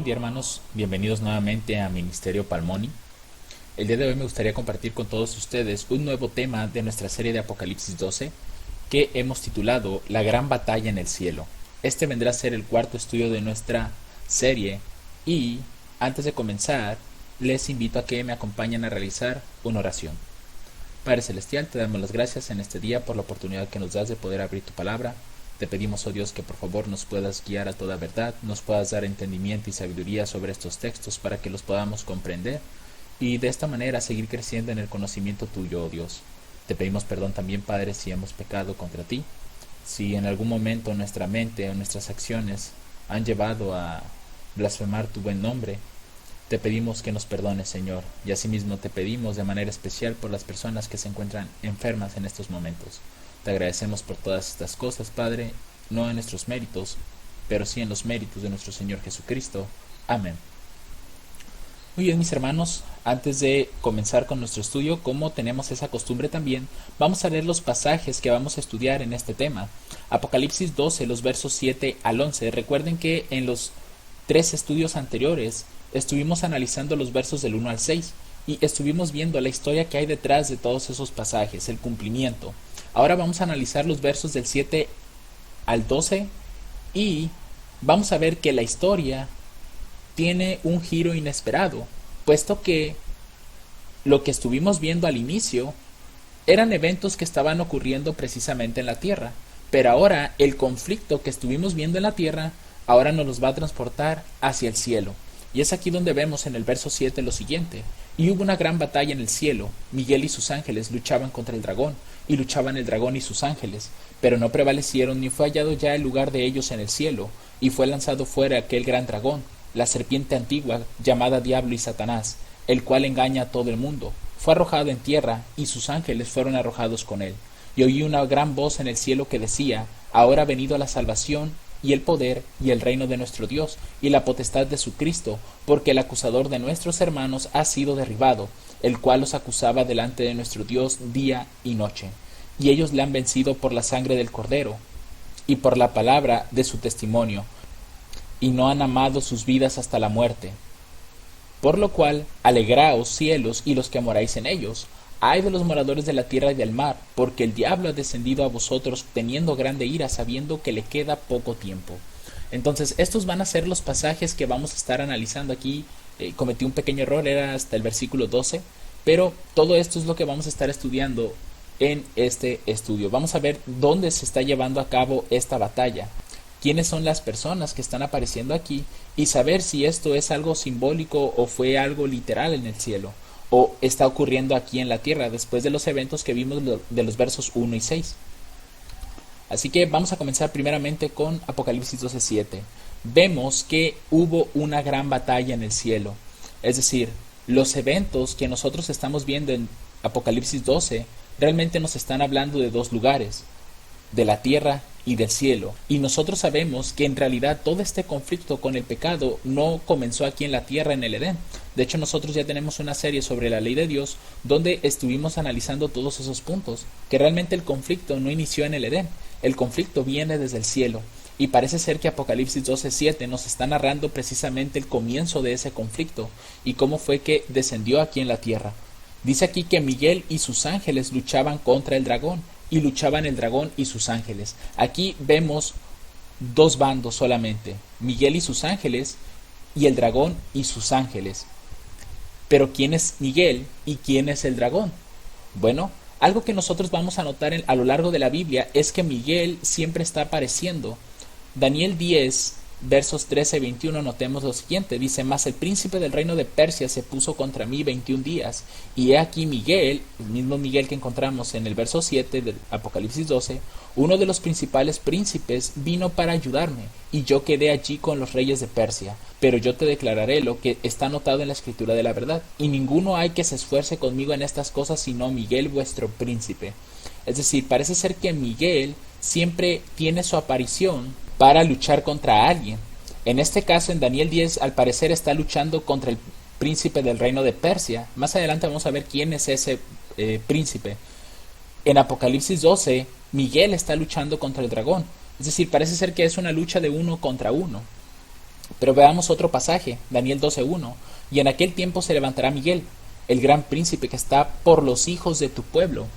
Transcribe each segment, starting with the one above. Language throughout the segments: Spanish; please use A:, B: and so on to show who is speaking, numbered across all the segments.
A: Buen día, hermanos, bienvenidos nuevamente a Ministerio Palmoni. El día de hoy me gustaría compartir con todos ustedes un nuevo tema de nuestra serie de Apocalipsis 12 que hemos titulado La Gran Batalla en el Cielo. Este vendrá a ser el cuarto estudio de nuestra serie y antes de comenzar les invito a que me acompañen a realizar una oración. Padre Celestial, te damos las gracias en este día por la oportunidad que nos das de poder abrir tu palabra. Te pedimos, oh Dios, que por favor nos puedas guiar a toda verdad, nos puedas dar entendimiento y sabiduría sobre estos textos para que los podamos comprender y de esta manera seguir creciendo en el conocimiento tuyo, oh Dios. Te pedimos perdón también, Padre, si hemos pecado contra ti, si en algún momento nuestra mente o nuestras acciones han llevado a blasfemar tu buen nombre. Te pedimos que nos perdones, Señor, y asimismo te pedimos de manera especial por las personas que se encuentran enfermas en estos momentos. Te agradecemos por todas estas cosas, Padre, no en nuestros méritos, pero sí en los méritos de nuestro Señor Jesucristo. Amén. Muy bien, mis hermanos, antes de comenzar con nuestro estudio, como tenemos esa costumbre también, vamos a leer los pasajes que vamos a estudiar en este tema. Apocalipsis 12, los versos 7 al 11. Recuerden que en los 3 estudios anteriores estuvimos analizando los versos del 1 al 6 y estuvimos viendo la historia que hay detrás de todos esos pasajes, el cumplimiento. Ahora vamos a analizar los versos del 7 al 12 y vamos a ver que la historia tiene un giro inesperado, puesto que lo que estuvimos viendo al inicio eran eventos que estaban ocurriendo precisamente en la tierra, pero ahora el conflicto que estuvimos viendo en la tierra ahora nos los va a transportar hacia el cielo. Y es aquí donde vemos en el verso 7 lo siguiente: y hubo una gran batalla en el cielo, Miguel y sus ángeles luchaban contra el dragón, y luchaban el dragón y sus ángeles, pero no prevalecieron, ni fue hallado ya el lugar de ellos en el cielo, y fue lanzado fuera aquel gran dragón, la serpiente antigua, llamada Diablo y Satanás, el cual engaña a todo el mundo. Fue arrojado en tierra, y sus ángeles fueron arrojados con él. Y oí una gran voz en el cielo que decía: ahora ha venido la salvación, y el poder, y el reino de nuestro Dios, y la potestad de su Cristo, porque el acusador de nuestros hermanos ha sido derribado, el cual los acusaba delante de nuestro Dios día y noche. Y ellos le han vencido por la sangre del Cordero, y por la palabra de su testimonio, y no han amado sus vidas hasta la muerte. Por lo cual, alegraos, cielos, y los que moráis en ellos. Ay de los moradores de la tierra y del mar, porque el diablo ha descendido a vosotros teniendo grande ira, sabiendo que le queda poco tiempo. Entonces, estos van a ser los pasajes que vamos a estar analizando aquí. Cometí un pequeño error, era hasta el versículo 12, pero todo esto es lo que vamos a estar estudiando en este estudio. Vamos a ver dónde se está llevando a cabo esta batalla, quiénes son las personas que están apareciendo aquí y saber si esto es algo simbólico o fue algo literal en el cielo, o está ocurriendo aquí en la tierra después de los eventos que vimos de los versos 1 y 6. Así que vamos a comenzar primeramente con Apocalipsis 12:7. Vemos que hubo una gran batalla en el cielo. Es decir, los eventos que nosotros estamos viendo en Apocalipsis 12 realmente nos están hablando de dos lugares, de la tierra y del cielo. Y nosotros sabemos que en realidad todo este conflicto con el pecado no comenzó aquí en la tierra, en el Edén. De hecho, nosotros ya tenemos una serie sobre la ley de Dios donde estuvimos analizando todos esos puntos, que realmente el conflicto no inició en el Edén, el conflicto viene desde el cielo. Y parece ser que Apocalipsis 12:7 nos está narrando precisamente el comienzo de ese conflicto y cómo fue que descendió aquí en la tierra. Dice aquí que Miguel y sus ángeles luchaban contra el dragón, y luchaban el dragón y sus ángeles. Aquí vemos dos bandos solamente, Miguel y sus ángeles, y el dragón y sus ángeles. Pero ¿quién es Miguel y quién es el dragón? Bueno, algo que nosotros vamos a notar a lo largo de la Biblia es que Miguel siempre está apareciendo. Daniel 10, versos 13 y 21, notemos lo siguiente. Dice: mas el príncipe del reino de Persia se puso contra mí 21 días. Y he aquí Miguel, el mismo Miguel que encontramos en el verso 7 del Apocalipsis 12, uno de los principales príncipes, vino para ayudarme. Y yo quedé allí con los reyes de Persia. Pero yo te declararé lo que está anotado en la escritura de la verdad. Y ninguno hay que se esfuerce conmigo en estas cosas, sino Miguel vuestro príncipe. Es decir, parece ser que Miguel siempre tiene su aparición para luchar contra alguien. En este caso, en Daniel 10, al parecer está luchando contra el príncipe del reino de Persia. Más adelante vamos a ver quién es ese príncipe. En Apocalipsis 12, Miguel está luchando contra el dragón. Es decir, parece ser que es una lucha de uno contra uno. Pero veamos otro pasaje, Daniel 12:1. Y en aquel tiempo se levantará Miguel, el gran príncipe que está por los hijos de tu pueblo,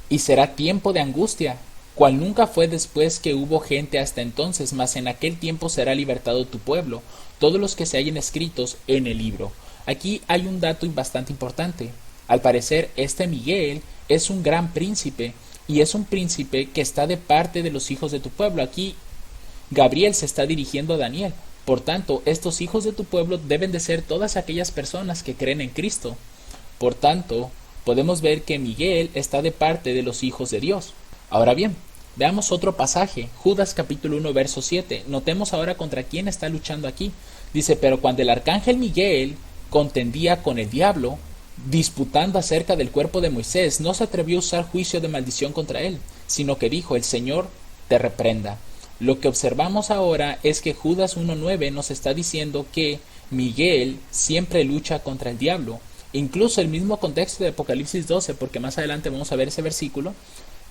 A: y será tiempo de angustia, cual nunca fue después que hubo gente hasta entonces, mas en aquel tiempo será libertado tu pueblo, todos los que se hallen escritos en el libro. Aquí hay un dato bastante importante. Al parecer, este Miguel es un gran príncipe, y es un príncipe que está de parte de los hijos de tu pueblo. Aquí Gabriel se está dirigiendo a Daniel. Por tanto, estos hijos de tu pueblo deben de ser todas aquellas personas que creen en Cristo. Por tanto, podemos ver que Miguel está de parte de los hijos de Dios. Ahora bien, veamos otro pasaje, Judas capítulo 1 verso 7. Notemos ahora contra quién está luchando aquí. Dice, pero cuando el arcángel Miguel contendía con el diablo, disputando acerca del cuerpo de Moisés, no se atrevió a usar juicio de maldición contra él, sino que dijo, el Señor te reprenda. Lo que observamos ahora es que Judas 1.9 nos está diciendo que Miguel siempre lucha contra el diablo. Incluso el mismo contexto de Apocalipsis 12, porque más adelante vamos a ver ese versículo,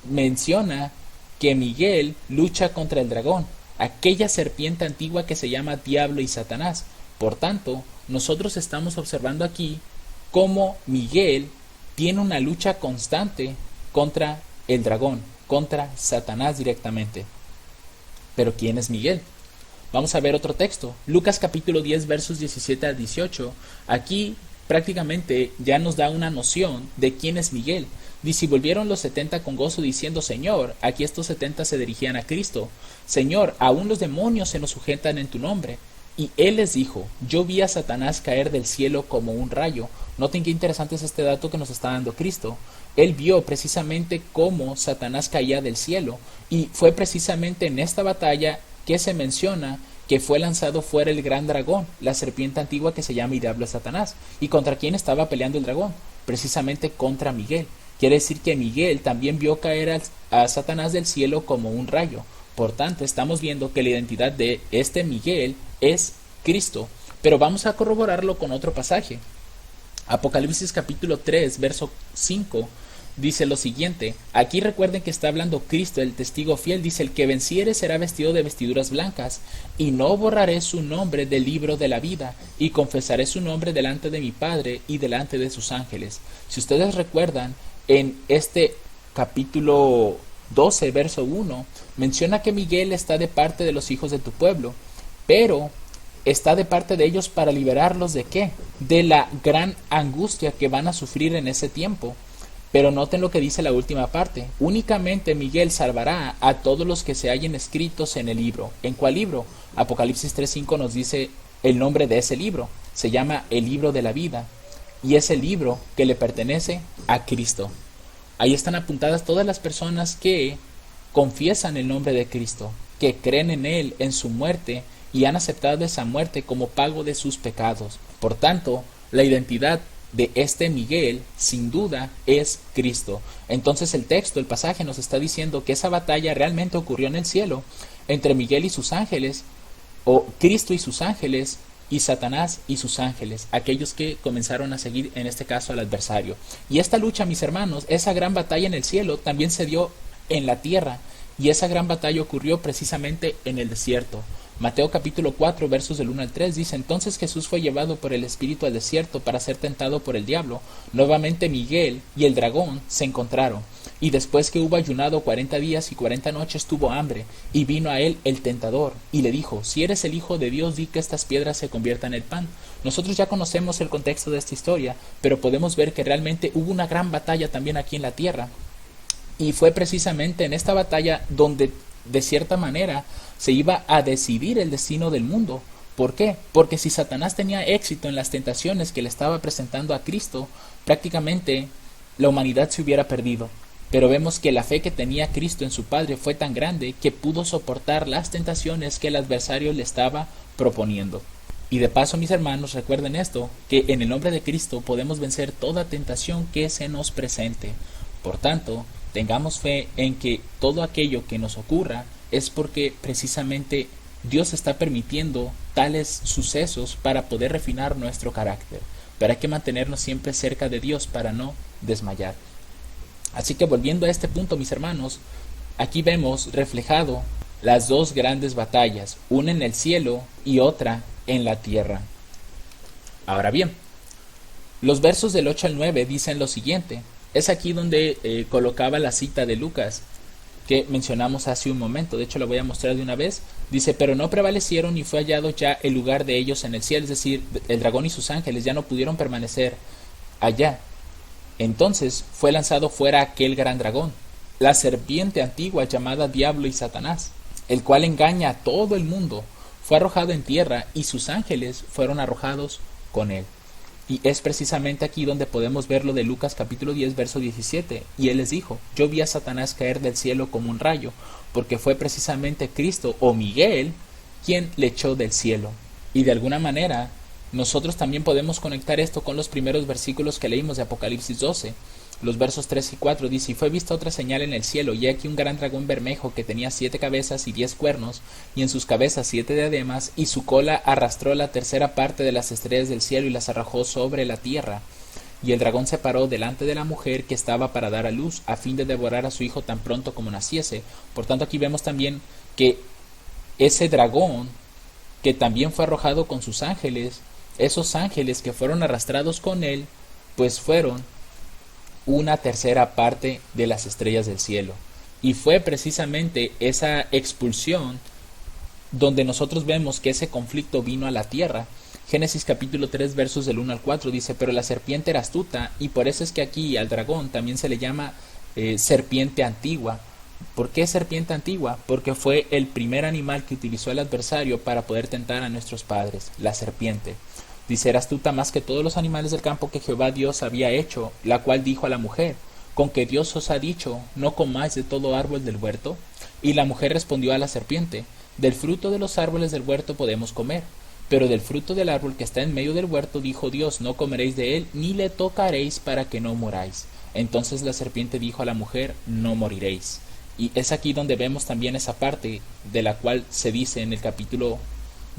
A: menciona que Miguel lucha contra el dragón, aquella serpiente antigua que se llama Diablo y Satanás. Por tanto, nosotros estamos observando aquí cómo Miguel tiene una lucha constante contra el dragón, contra Satanás directamente. Pero ¿quién es Miguel? Vamos a ver otro texto, Lucas capítulo 10 versos 17 a 18. Aquí prácticamente ya nos da una noción de quién es Miguel. Dice, y volvieron los 70 con gozo diciendo, Señor, aquí estos 70 se dirigían a Cristo, Señor, aún los demonios se nos sujetan en tu nombre. Y él les dijo, yo vi a Satanás caer del cielo como un rayo. Noten qué interesante es este dato que nos está dando Cristo. Él vio precisamente cómo Satanás caía del cielo, y fue precisamente en esta batalla que se menciona que fue lanzado fuera el gran dragón, la serpiente antigua que se llama y Diablo Satanás. ¿Y contra quién estaba peleando el dragón? Precisamente contra Miguel. Quiere decir que Miguel también vio caer a Satanás del cielo como un rayo. Por tanto, estamos viendo que la identidad de este Miguel es Cristo. Pero vamos a corroborarlo con otro pasaje. Apocalipsis capítulo 3, verso 5, dice lo siguiente. Aquí recuerden que está hablando Cristo, el testigo fiel. Dice, el que venciere será vestido de vestiduras blancas, y no borraré su nombre del libro de la vida, y confesaré su nombre delante de mi Padre y delante de sus ángeles. Si ustedes recuerdan, en este capítulo 12, verso 1, menciona que Miguel está de parte de los hijos de tu pueblo, pero está de parte de ellos para liberarlos ¿de qué? De la gran angustia que van a sufrir en ese tiempo. Pero noten lo que dice la última parte. Únicamente Miguel salvará a todos los que se hallen escritos en el libro. ¿En cuál libro? Apocalipsis 3.5 nos dice el nombre de ese libro. Se llama el libro de la vida. Y es el libro que le pertenece a Cristo. Ahí están apuntadas todas las personas que confiesan el nombre de Cristo, que creen en Él, en su muerte, y han aceptado esa muerte como pago de sus pecados. Por tanto, la identidad de este Miguel, sin duda, es Cristo. Entonces el texto, el pasaje nos está diciendo que esa batalla realmente ocurrió en el cielo, entre Miguel y sus ángeles, o Cristo y sus ángeles, y Satanás y sus ángeles, aquellos que comenzaron a seguir, en este caso, al adversario. Y esta lucha, mis hermanos, esa gran batalla en el cielo, también se dio en la tierra, y esa gran batalla ocurrió precisamente en el desierto. Mateo capítulo 4 versos del 1 al 3 dice, entonces Jesús fue llevado por el Espíritu al desierto para ser tentado por el diablo. Nuevamente Miguel y el dragón se encontraron, y después que hubo ayunado 40 días y 40 noches tuvo hambre, y vino a él el tentador, y le dijo, si eres el Hijo de Dios, di que estas piedras se conviertan en pan. Nosotros ya conocemos el contexto de esta historia, pero podemos ver que realmente hubo una gran batalla también aquí en la tierra, y fue precisamente en esta batalla donde de cierta manera se iba a decidir el destino del mundo. ¿Por qué? Porque si Satanás tenía éxito en las tentaciones que le estaba presentando a Cristo, prácticamente la humanidad se hubiera perdido. Pero vemos que la fe que tenía Cristo en su Padre fue tan grande que pudo soportar las tentaciones que el adversario le estaba proponiendo. Y de paso, mis hermanos, recuerden esto, que en el nombre de Cristo podemos vencer toda tentación que se nos presente. Por tanto, tengamos fe en que todo aquello que nos ocurra es porque precisamente Dios está permitiendo tales sucesos para poder refinar nuestro carácter. Pero hay que mantenernos siempre cerca de Dios para no desmayar. Así que volviendo a este punto, mis hermanos, aquí vemos reflejado las dos grandes batallas, una en el cielo y otra en la tierra. Ahora bien, los versos del 8 al 9 dicen lo siguiente. Es aquí donde colocaba la cita de Lucas que mencionamos hace un momento. De hecho, lo voy a mostrar de una vez. Dice, pero no prevalecieron y fue hallado ya el lugar de ellos en el cielo. Es decir, el dragón y sus ángeles ya no pudieron permanecer allá. Entonces fue lanzado fuera aquel gran dragón, la serpiente antigua llamada Diablo y Satanás, el cual engaña a todo el mundo. Fue arrojado en tierra y sus ángeles fueron arrojados con él. Y es precisamente aquí donde podemos ver lo de Lucas capítulo 10, verso 17. Y él les dijo, yo vi a Satanás caer del cielo como un rayo, porque fue precisamente Cristo o Miguel quien le echó del cielo. Y de alguna manera, nosotros también podemos conectar esto con los primeros versículos que leímos de Apocalipsis 12. Los versos 3 y 4 dice, y fue vista otra señal en el cielo, y aquí un gran dragón bermejo que tenía 7 cabezas y 10 cuernos, y en sus cabezas 7 diademas, y su cola arrastró la tercera parte de las estrellas del cielo y las arrojó sobre la tierra. Y el dragón se paró delante de la mujer que estaba para dar a luz, a fin de devorar a su hijo tan pronto como naciese. Por tanto, aquí vemos también que ese dragón, que también fue arrojado con sus ángeles, esos ángeles que fueron arrastrados con él, pues fueron una tercera parte de las estrellas del cielo. Y fue precisamente esa expulsión donde nosotros vemos que ese conflicto vino a la tierra. Génesis capítulo 3 versos del 1 al 4 dice, pero la serpiente era astuta, y por eso es que aquí al dragón también se le llama serpiente antigua. ¿Por qué serpiente antigua? Porque fue el primer animal que utilizó el adversario para poder tentar a nuestros padres, la serpiente. Dice, era astuta más que todos los animales del campo que Jehová Dios había hecho, la cual dijo a la mujer, ¿con que Dios os ha dicho, no comáis de todo árbol del huerto? Y la mujer respondió a la serpiente, del fruto de los árboles del huerto podemos comer, pero del fruto del árbol que está en medio del huerto, dijo Dios, no comeréis de él, ni le tocaréis para que no moráis. Entonces la serpiente dijo a la mujer, no moriréis. Y es aquí donde vemos también esa parte de la cual se dice en el capítulo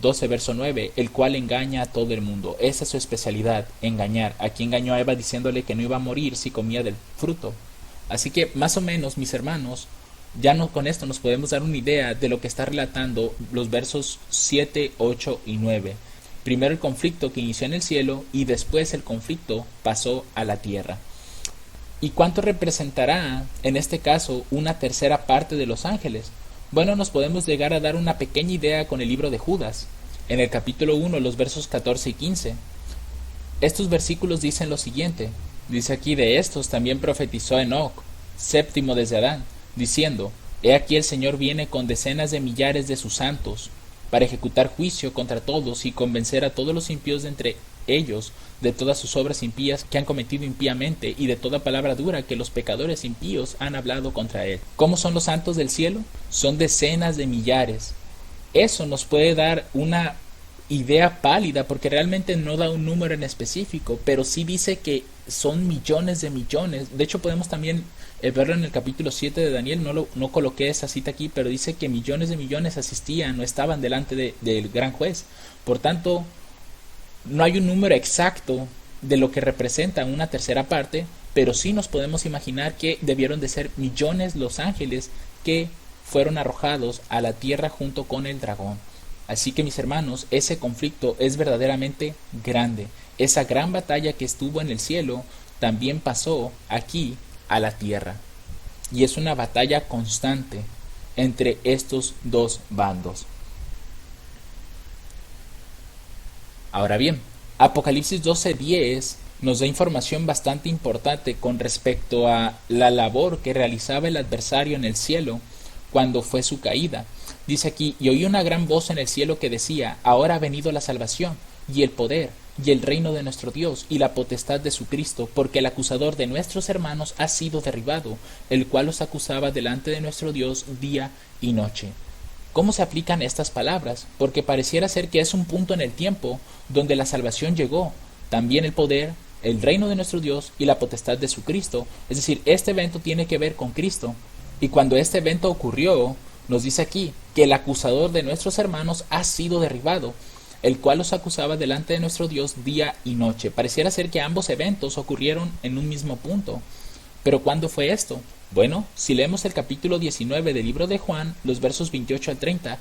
A: 12, verso 9, el cual engaña a todo el mundo. Esa es su especialidad, engañar. Aquí engañó a Eva diciéndole que no iba a morir si comía del fruto. Así que más o menos, mis hermanos, ya no, con esto nos podemos dar una idea de lo que está relatando los versos 7, 8 y 9. Primero el conflicto que inició en el cielo y después el conflicto pasó a la tierra. ¿Y cuánto representará en este caso una tercera parte de los ángeles? Bueno, nos podemos llegar a dar una pequeña idea con el libro de Judas, en el capítulo 1, los versos 14 y 15. Estos versículos dicen lo siguiente, dice aquí, de estos también profetizó Enoc, séptimo desde Adán, diciendo, he aquí el Señor viene con decenas de millares de sus santos, para ejecutar juicio contra todos y convencer a todos los impíos de entre ellos de todas sus obras impías que han cometido impíamente y de toda palabra dura que los pecadores impíos han hablado contra él. ¿Cómo son los santos del cielo? Son decenas de millares. Eso nos puede dar una idea pálida porque realmente no da un número en específico, pero sí dice que son millones de millones. De hecho podemos también verlo en el capítulo 7 de Daniel, no coloqué esa cita aquí, pero dice que millones de millones asistían o estaban delante del gran juez. Por tanto, no hay un número exacto de lo que representa una tercera parte, pero sí nos podemos imaginar que debieron de ser millones los ángeles que fueron arrojados a la tierra junto con el dragón. Así que mis hermanos, ese conflicto es verdaderamente grande. Esa gran batalla que estuvo en el cielo también pasó aquí a la tierra. Y es una batalla constante entre estos dos bandos. Ahora bien, Apocalipsis 12:10 nos da información bastante importante con respecto a la labor que realizaba el adversario en el cielo cuando fue su caída. Dice aquí, y oí una gran voz en el cielo que decía, ahora ha venido la salvación, y el poder, y el reino de nuestro Dios, y la potestad de su Cristo, porque el acusador de nuestros hermanos ha sido derribado, el cual los acusaba delante de nuestro Dios día y noche. ¿Cómo se aplican estas palabras? Porque pareciera ser que es un punto en el tiempo donde la salvación llegó, también el poder, el reino de nuestro Dios y la potestad de su Cristo. Es decir, este evento tiene que ver con Cristo. Y cuando este evento ocurrió, nos dice aquí que el acusador de nuestros hermanos ha sido derribado, el cual los acusaba delante de nuestro Dios día y noche. Pareciera ser que ambos eventos ocurrieron en un mismo punto. ¿Pero cuándo fue esto? Bueno, si leemos el capítulo 19 del libro de Juan, los versos 28 al 30,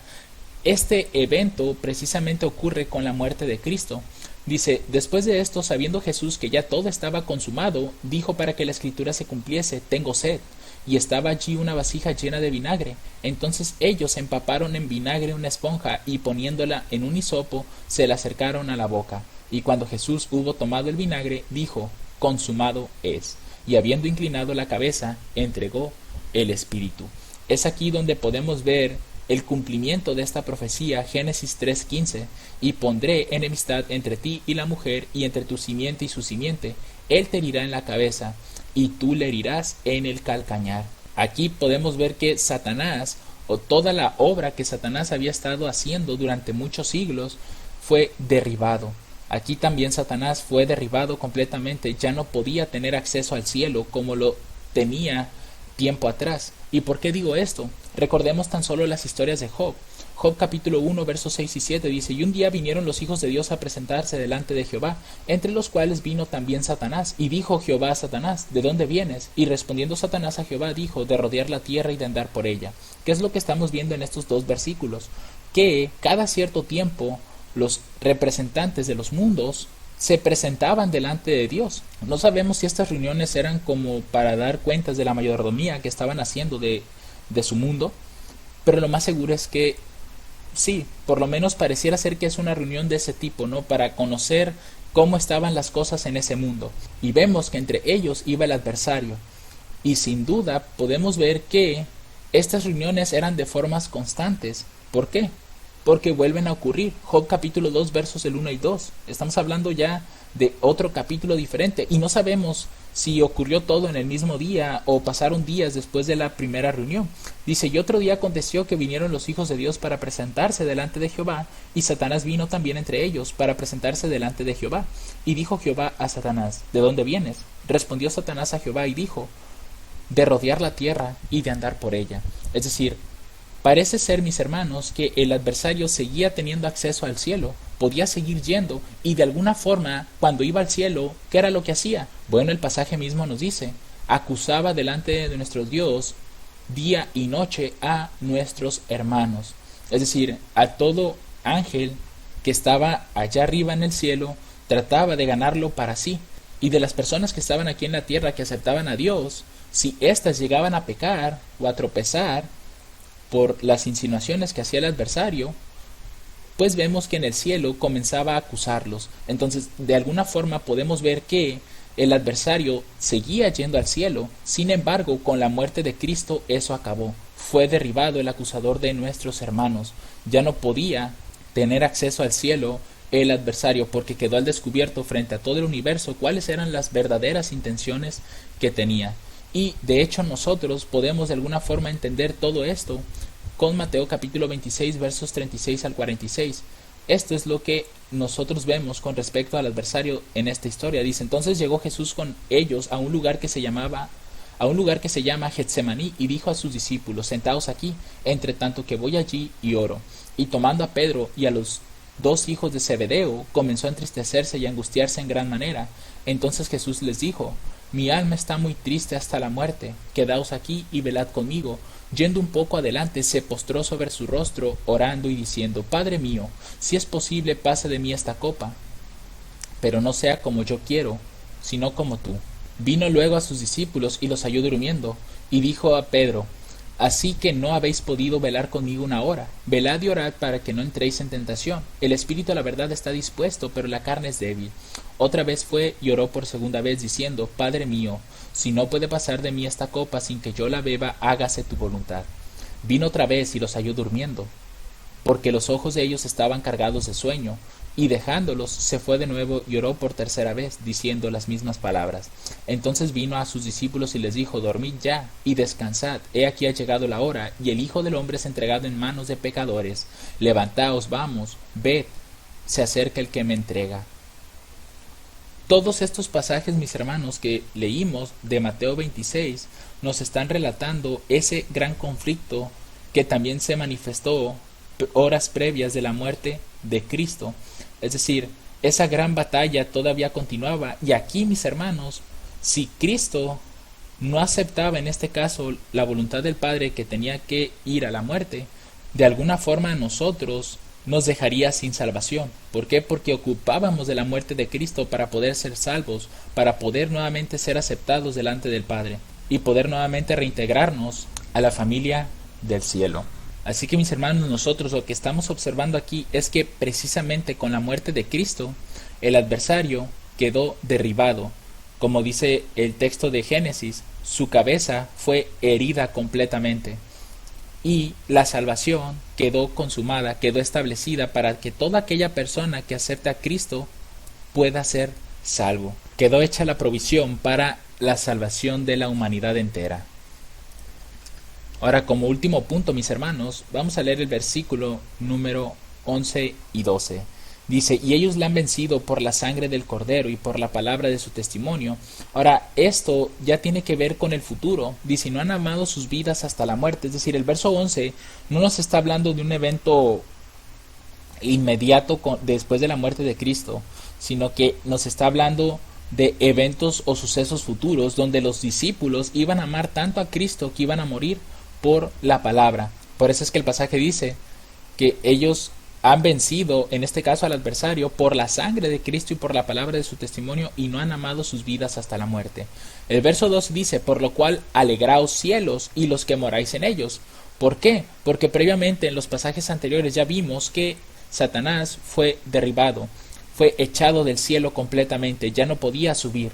A: Este evento precisamente ocurre con la muerte de Cristo. Dice, después de esto, sabiendo Jesús que ya todo estaba consumado, dijo para que la escritura se cumpliese, tengo sed. Y estaba allí una vasija llena de vinagre. Entonces ellos empaparon en vinagre una esponja y poniéndola en un hisopo, se la acercaron a la boca. Y cuando Jesús hubo tomado el vinagre, dijo, consumado es. Y habiendo inclinado la cabeza, entregó el Espíritu. Es aquí donde podemos ver el cumplimiento de esta profecía, Génesis 3:15, y pondré enemistad entre ti y la mujer, y entre tu simiente y su simiente. Él te herirá en la cabeza, y tú le herirás en el calcañar. Aquí podemos ver que Satanás, o toda la obra que Satanás había estado haciendo durante muchos siglos, fue derribado. Aquí también Satanás fue derribado completamente, ya no podía tener acceso al cielo como lo tenía tiempo atrás. ¿Y por qué digo esto? Recordemos tan solo las historias de Job. Job capítulo 1 versos 6 y 7 dice, y un día vinieron los hijos de Dios a presentarse delante de Jehová, entre los cuales vino también Satanás. Y dijo Jehová a Satanás, ¿de dónde vienes? Y respondiendo Satanás a Jehová dijo, de rodear la tierra y de andar por ella. ¿Qué es lo que estamos viendo en estos dos versículos? Que cada cierto tiempo los representantes de los mundos se presentaban delante de Dios. No sabemos si estas reuniones eran como para dar cuentas de la mayordomía que estaban haciendo de su mundo, pero lo más seguro es que sí, por lo menos pareciera ser que es una reunión de ese tipo, ¿no? Para conocer cómo estaban las cosas en ese mundo. Y vemos que entre ellos iba el adversario. Y sin duda podemos ver que estas reuniones eran de formas constantes. ¿Por qué? Porque vuelven a ocurrir. Job capítulo 2 versos del 1 y 2. Estamos hablando ya de otro capítulo diferente y no sabemos si ocurrió todo en el mismo día o pasaron días después de la primera reunión. Dice, y otro día aconteció que vinieron los hijos de Dios para presentarse delante de Jehová, y Satanás vino también entre ellos para presentarse delante de Jehová. Y dijo Jehová a Satanás, ¿de dónde vienes? Respondió Satanás a Jehová y dijo, de rodear la tierra y de andar por ella. Es decir, parece ser, mis hermanos, que el adversario seguía teniendo acceso al cielo, podía seguir yendo, y de alguna forma, cuando iba al cielo, ¿qué era lo que hacía? Bueno, el pasaje mismo nos dice, acusaba delante de nuestro Dios día y noche a nuestros hermanos. Es decir, a todo ángel que estaba allá arriba en el cielo, trataba de ganarlo para sí. Y de las personas que estaban aquí en la tierra que aceptaban a Dios, si éstas llegaban a pecar o a tropezar por las insinuaciones que hacía el adversario, pues vemos que en el cielo comenzaba a acusarlos. Entonces, de alguna forma podemos ver que el adversario seguía yendo al cielo. Sin embargo, con la muerte de Cristo eso acabó. Fue derribado el acusador de nuestros hermanos. Ya no podía tener acceso al cielo el adversario, porque quedó al descubierto frente a todo el universo cuáles eran las verdaderas intenciones que tenía. Y de hecho nosotros podemos de alguna forma entender todo esto con Mateo capítulo 26 versos 36 al 46. Esto es lo que nosotros vemos con respecto al adversario en esta historia. Dice, entonces llegó Jesús con ellos a un lugar que se llama Getsemaní, y dijo a sus discípulos, sentaos aquí, entre tanto que voy allí y oro. Y tomando a Pedro y a los dos hijos de Zebedeo, comenzó a entristecerse y a angustiarse en gran manera. Entonces Jesús les dijo, mi alma está muy triste hasta la muerte, quedaos aquí y velad conmigo. Yendo un poco adelante, se postró sobre su rostro, orando y diciendo, Padre mío, si es posible, pase de mí esta copa, pero no sea como yo quiero, sino como tú. Vino luego a sus discípulos y los halló durmiendo, y dijo a Pedro, así que no habéis podido velar conmigo una hora. Velad y orad para que no entréis en tentación. El espíritu a la verdad está dispuesto, pero la carne es débil. Otra vez fue y oró por segunda vez, diciendo, Padre mío, si no puede pasar de mí esta copa sin que yo la beba, hágase tu voluntad. Vino otra vez y los halló durmiendo, porque los ojos de ellos estaban cargados de sueño, y dejándolos se fue de nuevo y oró por tercera vez, diciendo las mismas palabras. Entonces vino a sus discípulos y les dijo, dormid ya y descansad, he aquí ha llegado la hora, y el Hijo del Hombre es entregado en manos de pecadores. Levantaos, vamos, ved, se acerca el que me entrega. Todos estos pasajes, mis hermanos, que leímos de Mateo 26, nos están relatando ese gran conflicto que también se manifestó horas previas de la muerte de Cristo. Es decir, esa gran batalla todavía continuaba. Y aquí, mis hermanos, si Cristo no aceptaba en este caso la voluntad del Padre, que tenía que ir a la muerte, de alguna forma a nosotros nos dejaría sin salvación. ¿Por qué? Porque ocupábamos de la muerte de Cristo para poder ser salvos, para poder nuevamente ser aceptados delante del Padre y poder nuevamente reintegrarnos a la familia del cielo. Así que mis hermanos, nosotros lo que estamos observando aquí es que precisamente con la muerte de Cristo, el adversario quedó derribado. Como dice el texto de Génesis, su cabeza fue herida completamente. Y la salvación quedó consumada, quedó establecida para que toda aquella persona que acepte a Cristo pueda ser salvo. Quedó hecha la provisión para la salvación de la humanidad entera. Ahora, como último punto, mis hermanos, vamos a leer el versículo número 11 y 12. Dice, y ellos la han vencido por la sangre del Cordero y por la palabra de su testimonio. Ahora, esto ya tiene que ver con el futuro. Dice, no han amado sus vidas hasta la muerte. Es decir, el verso 11 no nos está hablando de un evento inmediato después de la muerte de Cristo, sino que nos está hablando de eventos o sucesos futuros donde los discípulos iban a amar tanto a Cristo que iban a morir por la palabra. Por eso es que el pasaje dice que ellos han vencido, en este caso al adversario, por la sangre de Cristo y por la palabra de su testimonio, y no han amado sus vidas hasta la muerte. El verso 2 dice, por lo cual alegraos cielos y los que moráis en ellos. ¿Por qué? Porque previamente en los pasajes anteriores ya vimos que Satanás fue derribado, fue echado del cielo completamente, ya no podía subir.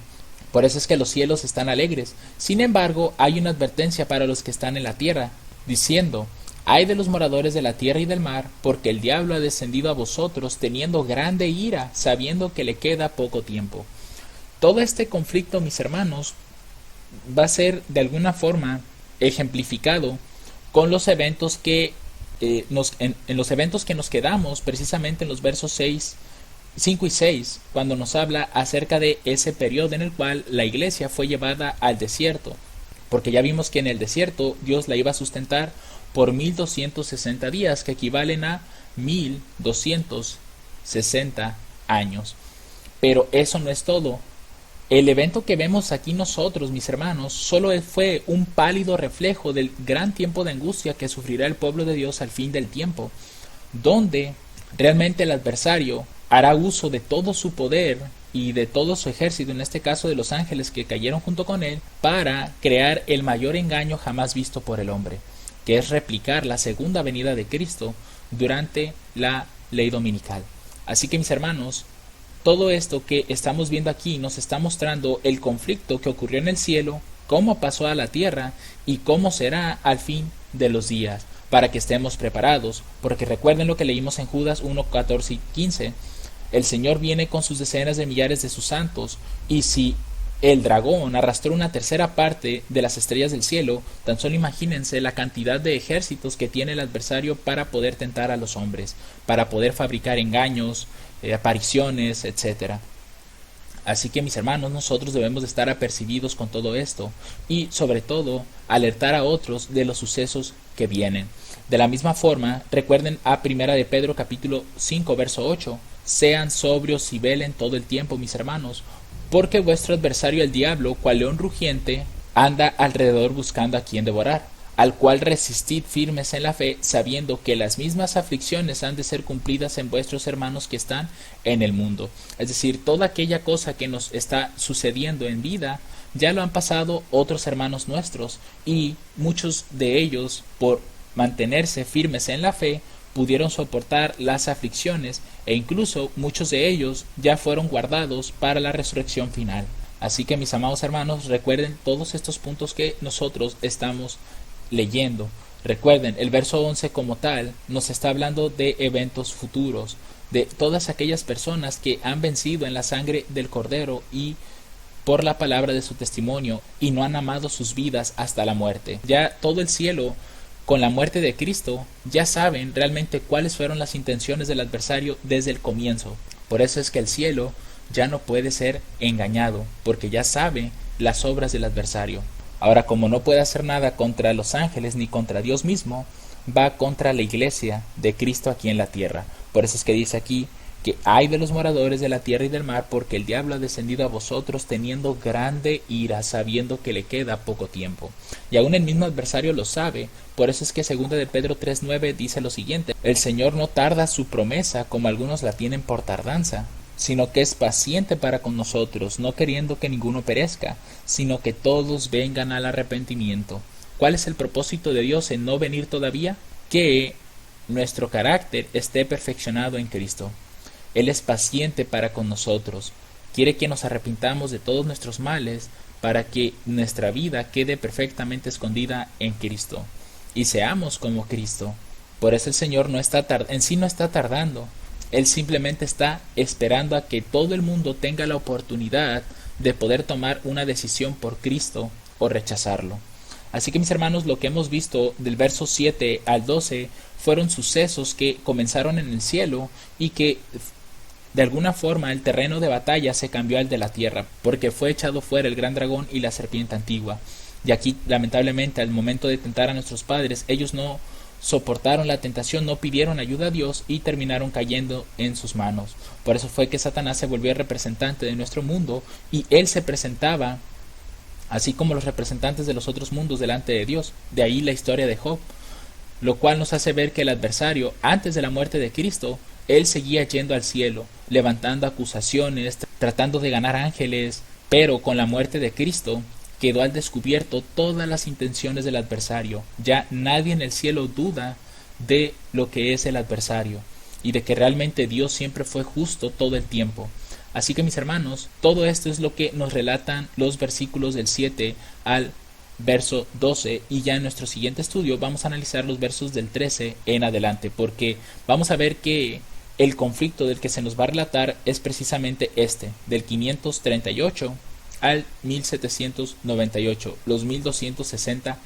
A: Por eso es que los cielos están alegres. Sin embargo, hay una advertencia para los que están en la tierra, diciendo, ay de los moradores de la tierra y del mar, porque el diablo ha descendido a vosotros teniendo grande ira, sabiendo que le queda poco tiempo. Todo este conflicto, mis hermanos, va a ser de alguna forma ejemplificado con los eventos que en los eventos que nos quedamos precisamente en los versos 5 y 6, cuando nos habla acerca de ese periodo en el cual la iglesia fue llevada al desierto, porque ya vimos que en el desierto Dios la iba a sustentar por 1260 días, que equivalen a 1260 años. Pero eso no es todo. El evento que vemos aquí nosotros, mis hermanos, solo fue un pálido reflejo del gran tiempo de angustia que sufrirá el pueblo de Dios al fin del tiempo, donde realmente el adversario hará uso de todo su poder y de todo su ejército, en este caso de los ángeles que cayeron junto con él, para crear el mayor engaño jamás visto por el hombre, que es replicar la segunda venida de Cristo durante la ley dominical. Así que mis hermanos, todo esto que estamos viendo aquí nos está mostrando el conflicto que ocurrió en el cielo, cómo pasó a la tierra y cómo será al fin de los días, para que estemos preparados, porque recuerden lo que leímos en Judas 1, 14 y 15, el Señor viene con sus decenas de millares de sus santos, y si el dragón arrastró una tercera parte de las estrellas del cielo, tan solo imagínense la cantidad de ejércitos que tiene el adversario para poder tentar a los hombres, para poder fabricar engaños, apariciones, etc. Así que mis hermanos, nosotros debemos de estar apercibidos con todo esto y sobre todo alertar a otros de los sucesos que vienen. De la misma forma, recuerden a 1 de Pedro capítulo 5 verso 8, sean sobrios y velen todo el tiempo, mis hermanos, porque vuestro adversario el diablo, cual león rugiente, anda alrededor buscando a quien devorar, al cual resistid firmes en la fe, sabiendo que las mismas aflicciones han de ser cumplidas en vuestros hermanos que están en el mundo. Es decir, toda aquella cosa que nos está sucediendo en vida, ya lo han pasado otros hermanos nuestros, y muchos de ellos, por mantenerse firmes en la fe, pudieron soportar las aflicciones, e incluso muchos de ellos ya fueron guardados para la resurrección final. Así que mis amados hermanos, recuerden todos estos puntos que nosotros estamos leyendo. Recuerden, el verso 11 como tal nos está hablando de eventos futuros, de todas aquellas personas que han vencido en la sangre del Cordero y por la palabra de su testimonio, y no han amado sus vidas hasta la muerte. Ya todo el cielo, con la muerte de Cristo, ya saben realmente cuáles fueron las intenciones del adversario desde el comienzo. Por eso es que el cielo ya no puede ser engañado, porque ya sabe las obras del adversario. Ahora, como no puede hacer nada contra los ángeles ni contra Dios mismo, va contra la iglesia de Cristo aquí en la tierra. Por eso es que dice aquí que hay de los moradores de la tierra y del mar, porque el diablo ha descendido a vosotros teniendo grande ira, sabiendo que le queda poco tiempo. Y aún el mismo adversario lo sabe, por eso es que 2 de Pedro 3:9 dice lo siguiente: el Señor no tarda su promesa, como algunos la tienen por tardanza, sino que es paciente para con nosotros, no queriendo que ninguno perezca, sino que todos vengan al arrepentimiento. ¿Cuál es el propósito de Dios en no venir todavía? Que nuestro carácter esté perfeccionado en Cristo. Él es paciente para con nosotros, quiere que nos arrepintamos de todos nuestros males para que nuestra vida quede perfectamente escondida en Cristo y seamos como Cristo. Por eso el Señor no está tardando, Él simplemente está esperando a que todo el mundo tenga la oportunidad de poder tomar una decisión por Cristo o rechazarlo. Así que mis hermanos, lo que hemos visto del verso 7 al 12 fueron sucesos que comenzaron en el cielo y que de alguna forma el terreno de batalla se cambió al de la tierra, porque fue echado fuera el gran dragón y la serpiente antigua. Y aquí, lamentablemente, al momento de tentar a nuestros padres, ellos no soportaron la tentación, no pidieron ayuda a Dios y terminaron cayendo en sus manos. Por eso fue que Satanás se volvió el representante de nuestro mundo y él se presentaba así como los representantes de los otros mundos delante de Dios. De ahí la historia de Job, lo cual nos hace ver que el adversario, antes de la muerte de Cristo, él seguía yendo al cielo, levantando acusaciones, tratando de ganar ángeles, pero con la muerte de Cristo quedó al descubierto todas las intenciones del adversario. Ya nadie en el cielo duda de lo que es el adversario y de que realmente Dios siempre fue justo todo el tiempo. Así que mis hermanos, todo esto es lo que nos relatan los versículos del 7 al verso 12, y ya en nuestro siguiente estudio vamos a analizar los versos del 13 en adelante, porque vamos a ver que el conflicto del que se nos va a relatar es precisamente este, del 538 al 1798, los 1260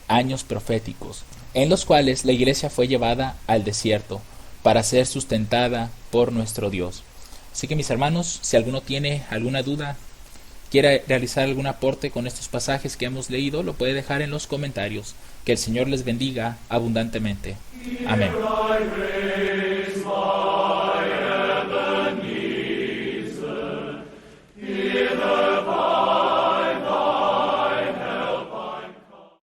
A: años proféticos, en los cuales la iglesia fue llevada al desierto para ser sustentada por nuestro Dios. Así que mis hermanos, si alguno tiene alguna duda, quiere realizar algún aporte con estos pasajes que hemos leído, lo puede dejar en los comentarios. Que el Señor les bendiga abundantemente. Amén.